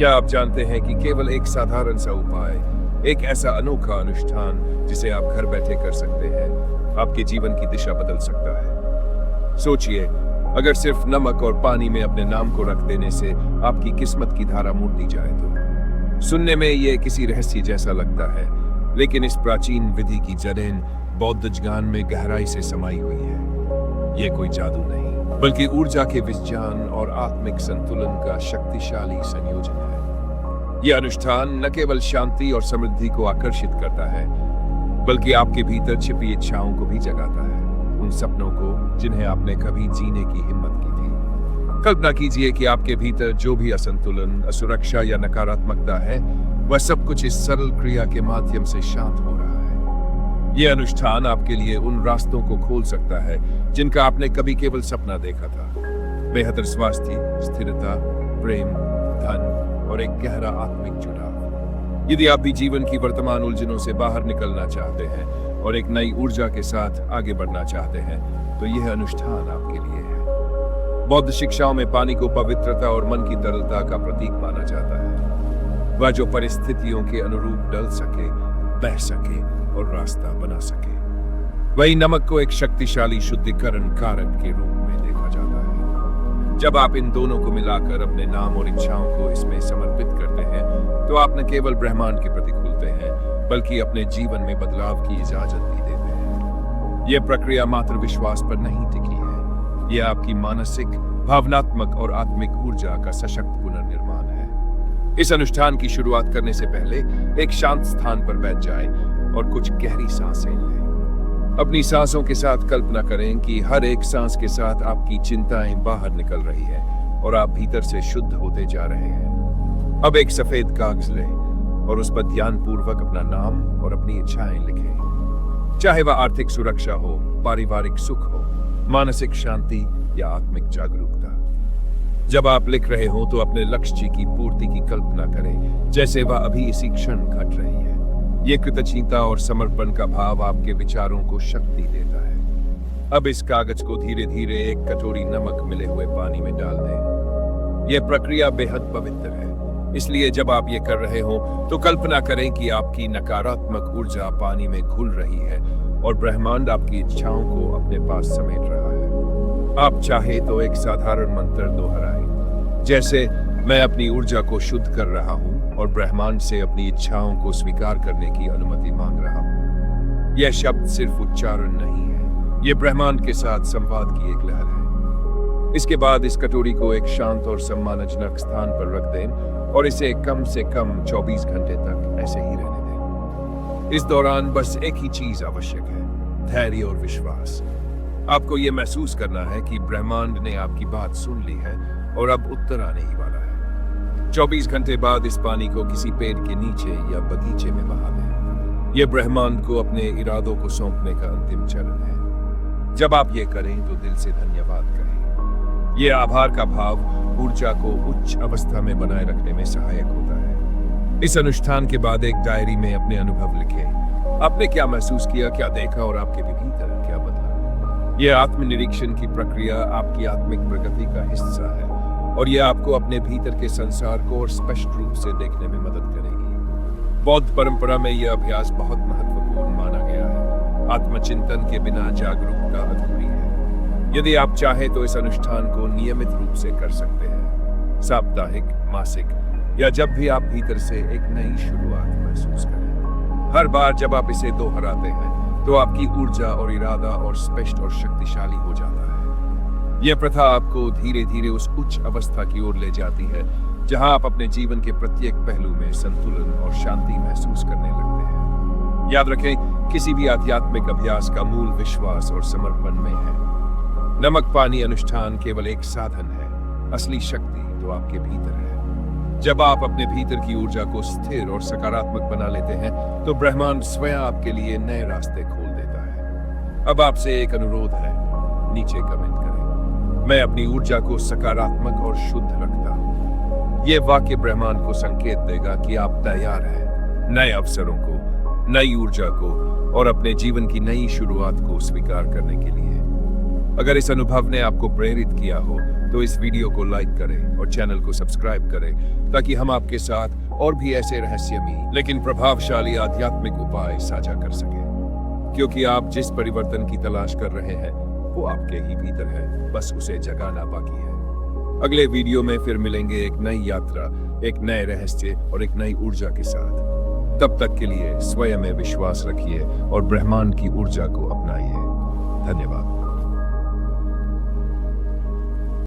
क्या आप जानते हैं कि केवल एक साधारण सा उपाय, एक ऐसा अनोखा अनुष्ठान जिसे आप घर बैठे कर सकते हैं, आपके जीवन की दिशा बदल सकता है। सोचिए, अगर सिर्फ नमक और पानी में अपने नाम को रख देने से आपकी किस्मत की धारा मोड़ दी जाए तो। सुनने में ये किसी रहस्य जैसा लगता है, लेकिन इस प्राचीन विधि की जड़ें बौद्ध ज्ञान में गहराई से समाई हुई है। ये कोई जादू नहीं, बल्कि ऊर्जा के विज्ञान और आत्मिक संतुलन का शक्तिशाली संयोजन है। यह अनुष्ठान न केवल शांति और समृद्धि को आकर्षित करता है, बल्कि आपके भीतर छिपी इच्छाओं को भी जगाता है, उन सपनों को जिन्हें आपने कभी जीने की हिम्मत की थी। कल्पना कीजिए कि आपके भीतर जो भी असंतुलन, असुरक्षा या नकारात्मकता है, वह सब कुछ इस सरल क्रिया के माध्यम से शांत हो रहा है। यह अनुष्ठान आपके लिए उन रास्तों को खोल सकता है जिनका आपने कभी केवल सपना देखा था। बेहतर स्वास्थ्य, स्थिरता, प्रेम, धन और एक गहरा आत्मिक जुड़ाव। यदि आप भी जीवन की वर्तमान उलझनों से बाहर निकलना चाहते हैं और एक नई ऊर्जा के साथ आगे बढ़ना चाहते हैं, तो यह अनुष्ठान आपके लिए है। बौद्ध शिक्षाओं में पानी को पवित्रता और मन की तरलता का प्रतीक माना जाता है, वह जो परिस्थितियों के अनुरूप ढल सके, बह सके और रास्ता बना सके। वही नमक को एक शक्तिशाली शुद्धिकरण कारक के रूप में देखा जाता है। जब आप इन दोनों को मिलाकर अपने नाम और इच्छाओं को इसमें समर्पित करते हैं, तो आप न केवल ब्रह्मांड के प्रति खुलते हैं, बल्कि अपने जीवन में बदलाव की इजाजत भी देते हैं। यह प्रक्रिया मात्र विश्वास पर नहीं टिकी है, यह आपकी मानसिक, भावनात्मक और आत्मिक ऊर्जा का सशक्त पुनर्निर्माण है। इस अनुष्ठान की शुरुआत करने से पहले एक शांत स्थान पर बैठ जाएं और कुछ गहरी सांसें लें। अपनी सांसों के साथ कल्पना करें कि हर एक सांस के साथ आपकी चिंताएं बाहर निकल रही हैं और आप भीतर से शुद्ध होते जा रहे हैं। अब एक सफेद कागज लें और उस पर ध्यानपूर्वक अपना नाम और अपनी इच्छाएं लिखें। चाहे वह आर्थिक सुरक्षा हो, पारिवारिक सुख हो, मानसिक शांति या आत्मिक जागरूकता। जब आप लिख रहे हो तो अपने लक्ष्य की पूर्ति की कल्पना करें, जैसे वह अभी इसी क्षण घट रही है। ये कृतज्ञता और समर्पण का भाव आपके विचारों को शक्ति देता है। अब इस कागज को धीरे धीरे एक कटोरी नमक मिले हुए पानी में डाल दें। यह प्रक्रिया बेहद पवित्र है, इसलिए जब आप ये कर रहे हो तो कल्पना करें कि आपकी नकारात्मक ऊर्जा पानी में घुल रही है और ब्रह्मांड आपकी इच्छाओं को अपने पास समेट रहा है। आप चाहे तो एक साधारण मंत्र दोहराएं, जैसे मैं अपनी ऊर्जा को शुद्ध कर रहा हूं और ब्रह्मांड से अपनी इच्छाओं को स्वीकार करने की अनुमति मांग रहा हूं। यह शब्द सिर्फ उच्चारण नहीं है, यह ब्रह्मांड के साथ संवाद की एक लहर है। इसके बाद इस कटोरी को एक शांत और सम्मानजनक स्थान पर रख दें और इसे कम से कम 24 घंटे तक ऐसे ही रहने दें। इस दौरान बस एक ही चीज आवश्यक है, धैर्य और विश्वास। आपको यह महसूस करना है कि ब्रह्मांड ने आपकी बात सुन ली है और अब उत्तर आने ही वाला है। 24 घंटे बाद इस पानी को किसी पेड़ के नीचे या बगीचे में बहा दें। यह ब्रह्मांड को अपने इरादों को सौंपने का अंतिम चरण है। जब आप ये करें तो दिल से धन्यवाद करें। यह आभार का भाव ऊर्जा को उच्च अवस्था में बनाए रखने में सहायक होता है। इस अनुष्ठान के बाद एक डायरी में अपने अनुभव लिखें। आपने क्या महसूस किया, क्या देखा और आपके भीतर क्या बदला। यह आत्मनिरीक्षण की प्रक्रिया आपकी आत्मिक प्रगति का हिस्सा है और यह आपको अपने भीतर के संसार को और स्पष्ट रूप से देखने में मदद करेगी। बौद्ध परंपरा में यह अभ्यास बहुत महत्वपूर्ण माना गया है। आत्मचिंतन के बिना जागरूकता अधूरी है। यदि आप चाहें तो इस अनुष्ठान को नियमित रूप से कर सकते हैं, साप्ताहिक, मासिक या जब भी आप भीतर से एक नई शुरुआत महसूस करें। हर बार जब आप इसे दोहराते हैं तो आपकी ऊर्जा और इरादा और स्पष्ट और शक्तिशाली हो जाता है। यह प्रथा आपको धीरे धीरे उस उच्च अवस्था की ओर ले जाती है जहां आप अपने जीवन के प्रत्येक पहलू में संतुलन और शांति महसूस करने लगते हैं। याद रखें, किसी भी आध्यात्मिक अभ्यास का मूल विश्वास और समर्पण में है। नमक पानी अनुष्ठान केवल एक साधन है, असली शक्ति तो आपके भीतर है। जब आप अपने भीतर की ऊर्जा को स्थिर और सकारात्मक बना लेते हैं तो ब्रह्मांड स्वयं आपके लिए नए रास्ते खोल देता है। अब आपसे एक अनुरोध है, नीचे कमेंट करें, मैं अपनी ऊर्जा को सकारात्मक और शुद्ध रखता हूं। यह वाक्य ब्रह्मांड को संकेत देगा कि आप तैयार हैं नए अवसरों को, नई ऊर्जा को और अपने जीवन की नई शुरुआत को स्वीकार करने के लिए। अगर इस अनुभव ने आपको प्रेरित किया हो तो इस वीडियो को लाइक करें और चैनल को सब्सक्राइब करें ताकि हम आपके साथ और भी ऐसे रहस्यमयी लेकिन प्रभावशाली आध्यात्मिक उपाय साझा कर सकें, क्योंकि आप जिस परिवर्तन की तलाश कर रहे हैं वो आपके ही भीतर है, बस उसे जगाना बाकी है। अगले वीडियो में फिर मिलेंगे एक नई यात्रा, एक नए रहस्य और एक नई ऊर्जा के साथ। तब तक के लिए स्वयं में विश्वास रखिए और ब्रह्मांड की ऊर्जा को अपनाइए। धन्यवाद।